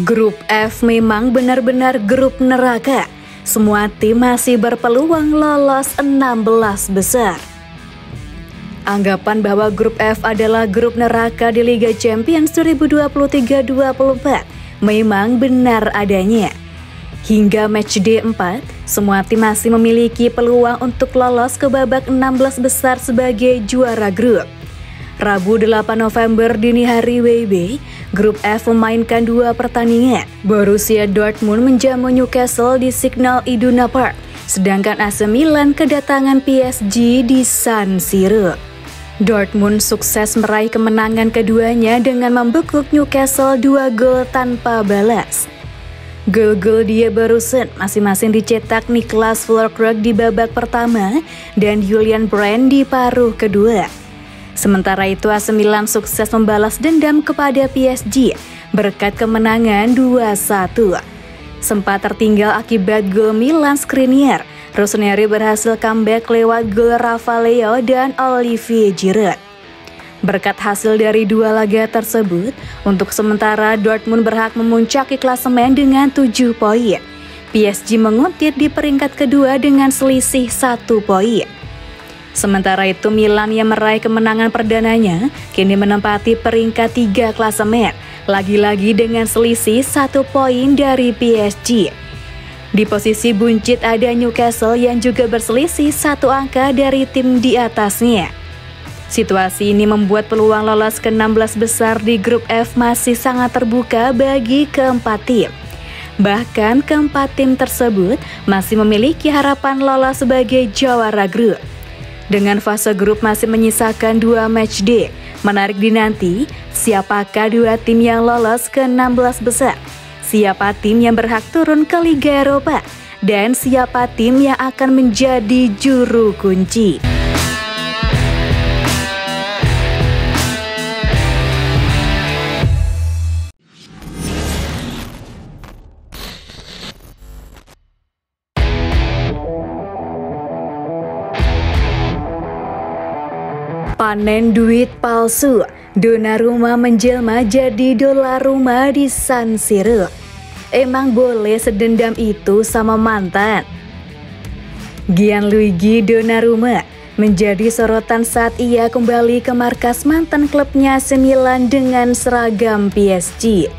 Grup F memang benar-benar grup neraka. Semua tim masih berpeluang lolos 16 besar. Anggapan bahwa grup F adalah grup neraka di Liga Champions 2023-24 memang benar adanya. Hingga matchday 4, semua tim masih memiliki peluang untuk lolos ke babak 16 besar sebagai juara grup. Rabu 8 November dini hari WIB, grup F memainkan 2 pertandingan. Borussia Dortmund menjamu Newcastle di Signal Iduna Park, sedangkan AC Milan kedatangan PSG di San Siro. Dortmund sukses meraih kemenangan keduanya dengan membekuk Newcastle 2 gol tanpa balas. Gol-gol dia barusan masing-masing dicetak Niklas Füllkrug di babak pertama dan Julian Brandt di paruh kedua. Sementara itu AC Milan sukses membalas dendam kepada PSG berkat kemenangan 2-1. Sempat tertinggal akibat gol Milan Skriniar, Rossoneri berhasil comeback lewat gol Rafael dan Olivier Giroud. Berkat hasil dari 2 laga tersebut, untuk sementara Dortmund berhak memuncaki klasemen dengan 7 poin. PSG menguntit di peringkat kedua dengan selisih 1 poin. Sementara itu Milan yang meraih kemenangan perdananya kini menempati peringkat 3 klasemen, lagi-lagi dengan selisih 1 poin dari PSG. Di posisi buncit ada Newcastle yang juga berselisih 1 angka dari tim di atasnya. Situasi ini membuat peluang lolos ke 16 besar di grup F masih sangat terbuka bagi keempat tim. Bahkan keempat tim tersebut masih memiliki harapan lolos sebagai juara grup. Dengan fase grup masih menyisakan 2 matchday, menarik dinanti siapakah 2 tim yang lolos ke 16 besar, siapa tim yang berhak turun ke Liga Eropa, dan siapa tim yang akan menjadi juru kunci. Panen duit palsu, Donnarumma menjelma jadi dolar rumah di San Siro. Emang boleh sedendam itu sama mantan? Gianluigi Donnarumma menjadi sorotan saat ia kembali ke markas mantan klubnya AC Milan dengan seragam PSG.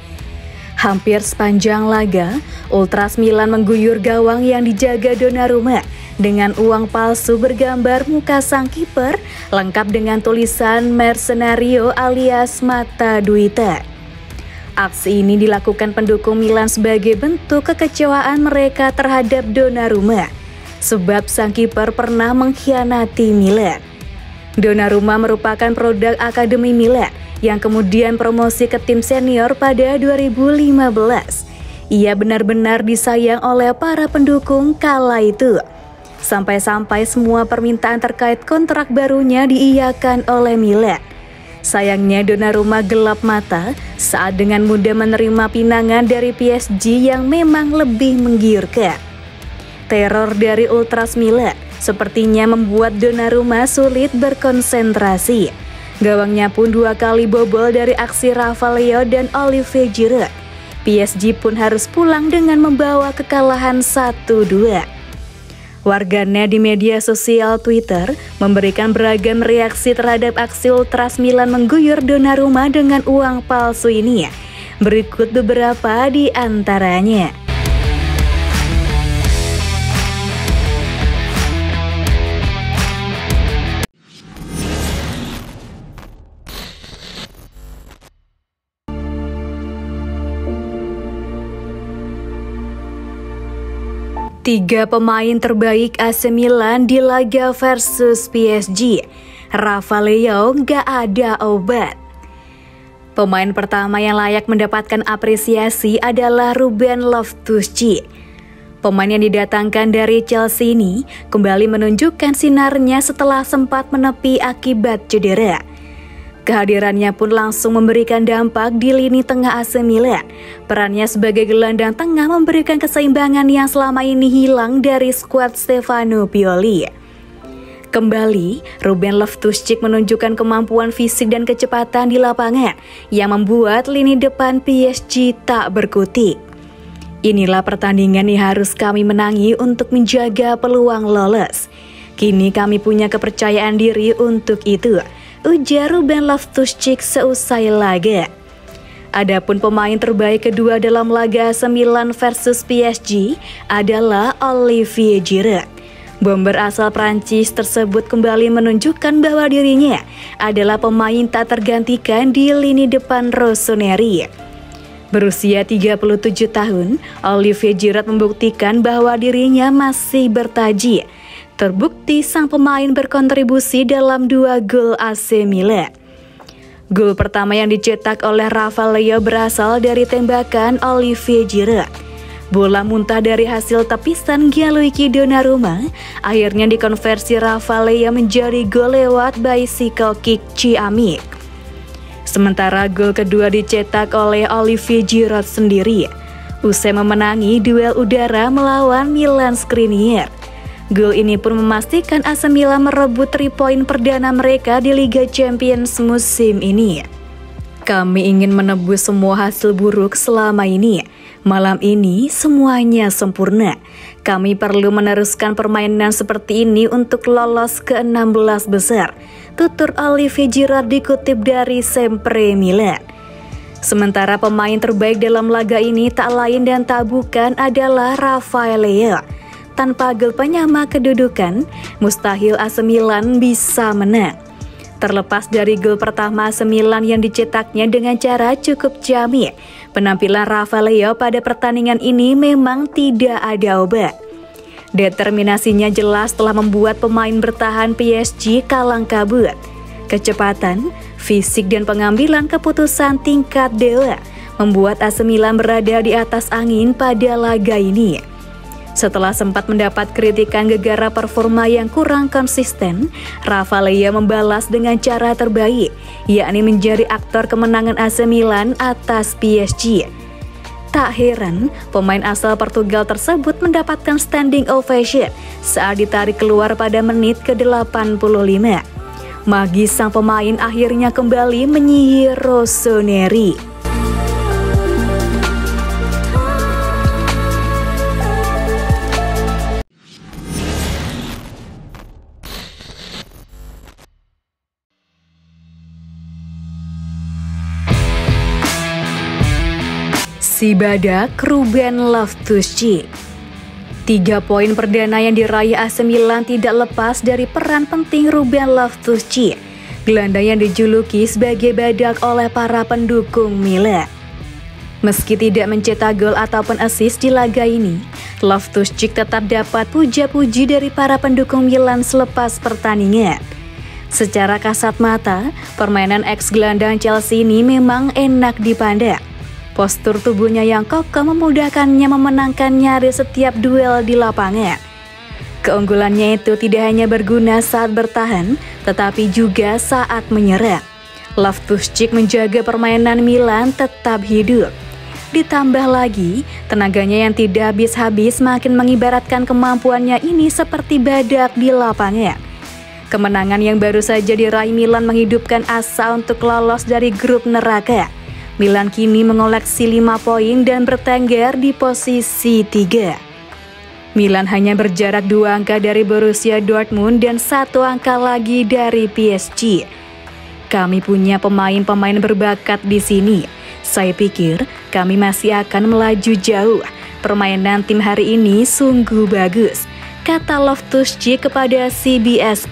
Hampir sepanjang laga, Ultras Milan mengguyur gawang yang dijaga Donnarumma dengan uang palsu bergambar muka sang kiper lengkap dengan tulisan Mercenario alias mata duitan. Aksi ini dilakukan pendukung Milan sebagai bentuk kekecewaan mereka terhadap Donnarumma sebab sang kiper pernah mengkhianati Milan. Donnarumma merupakan produk Akademi Milan yang kemudian promosi ke tim senior pada 2015. Ia benar-benar disayang oleh para pendukung kala itu. Sampai-sampai semua permintaan terkait kontrak barunya diiyakan oleh Milan. Sayangnya Donnarumma gelap mata saat dengan mudah menerima pinangan dari PSG yang memang lebih menggiurkan. Teror dari Ultras Milan sepertinya membuat Donnarumma sulit berkonsentrasi. Gawangnya pun 2 kali bobol dari aksi Rafael dan Olivier Giroud. PSG pun harus pulang dengan membawa kekalahan 1-2. Warganet di media sosial Twitter memberikan beragam reaksi terhadap aksi Ultras Milan mengguyur Donnarumma dengan uang palsu ini. Berikut beberapa di antaranya. Tiga pemain terbaik AC Milan di laga versus PSG. Rafael gak ada obat. Pemain pertama yang layak mendapatkan apresiasi adalah Ruben Loftus-Cheek. Pemain yang didatangkan dari Chelsea ini kembali menunjukkan sinarnya setelah sempat menepi akibat cedera. Kehadirannya pun langsung memberikan dampak di lini tengah AC Milan. Perannya sebagai gelandang tengah memberikan keseimbangan yang selama ini hilang dari skuad Stefano Pioli. Kembali, Ruben Loftus-Cheek menunjukkan kemampuan fisik dan kecepatan di lapangan yang membuat lini depan PSG tak berkutik. Inilah pertandingan yang harus kami menangi untuk menjaga peluang lolos. Kini kami punya kepercayaan diri untuk itu, ujar Ruben Loftus-Cheek seusai laga. Adapun pemain terbaik kedua dalam laga AC Milan versus PSG adalah Olivier Giroud. Bomber asal Prancis tersebut kembali menunjukkan bahwa dirinya adalah pemain tak tergantikan di lini depan Rossoneri. Berusia 37 tahun, Olivier Giroud membuktikan bahwa dirinya masih bertaji. Terbukti sang pemain berkontribusi dalam 2 gol AC Milan. Gol pertama yang dicetak oleh Rafael Leao berasal dari tembakan Olivier Giroud. Bola muntah dari hasil tepisan Gianluigi Donnarumma akhirnya dikonversi Rafael Leao menjadi gol lewat bicycle kick ciamik. Sementara gol kedua dicetak oleh Olivier Giroud sendiri usai memenangi duel udara melawan Milan Skriniar. Gol ini pun memastikan AC Milan merebut 3 poin perdana mereka di Liga Champions musim ini. Kami ingin menebus semua hasil buruk selama ini. Malam ini semuanya sempurna. Kami perlu meneruskan permainan seperti ini untuk lolos ke 16 besar, tutur Olivier Giroud dikutip dari Sempre Milan. Sementara pemain terbaik dalam laga ini tak lain dan tak bukan adalah Rafael Leao. Tanpa gol penyama kedudukan, mustahil AC Milan bisa menang. Terlepas dari gol pertama AC Milan yang dicetaknya dengan cara cukup ciamik, penampilan Rafael Leao pada pertandingan ini memang tidak ada obat. Determinasinya jelas telah membuat pemain bertahan PSG kalang kabut. Kecepatan, fisik dan pengambilan keputusan tingkat dewa membuat AC Milan berada di atas angin pada laga ini. Setelah sempat mendapat kritikan gegara performa yang kurang konsisten, Rafael Leao membalas dengan cara terbaik, yakni menjadi aktor kemenangan AC Milan atas PSG. Tak heran, pemain asal Portugal tersebut mendapatkan standing ovation saat ditarik keluar pada menit ke-85. Magis sang pemain akhirnya kembali menyihir Rossoneri. Si badak Ruben Loftus-Cheek. 3 poin perdana yang diraih AC Milan tidak lepas dari peran penting Ruben Loftus-Cheek, gelandang yang dijuluki sebagai badak oleh para pendukung Milan. Meski tidak mencetak gol ataupun assist di laga ini, Loftus-Cheek tetap dapat puja-puji dari para pendukung Milan selepas pertandingan. Secara kasat mata, permainan ex-gelandang Chelsea ini memang enak dipandang. Postur tubuhnya yang kokoh memudahkannya memenangkan nyaris setiap duel di lapangan. Keunggulannya itu tidak hanya berguna saat bertahan, tetapi juga saat menyerang. Loftus-Cheek menjaga permainan Milan tetap hidup. Ditambah lagi, tenaganya yang tidak habis-habis makin mengibaratkan kemampuannya ini seperti badak di lapangan. Kemenangan yang baru saja diraih Milan menghidupkan asa untuk lolos dari grup neraka. Milan kini mengoleksi 5 poin dan bertengger di posisi 3. Milan hanya berjarak 2 angka dari Borussia Dortmund dan 1 angka lagi dari PSG. Kami punya pemain-pemain berbakat di sini. Saya pikir kami masih akan melaju jauh. Permainan tim hari ini sungguh bagus, kata Loftus-Cheek kepada CBS.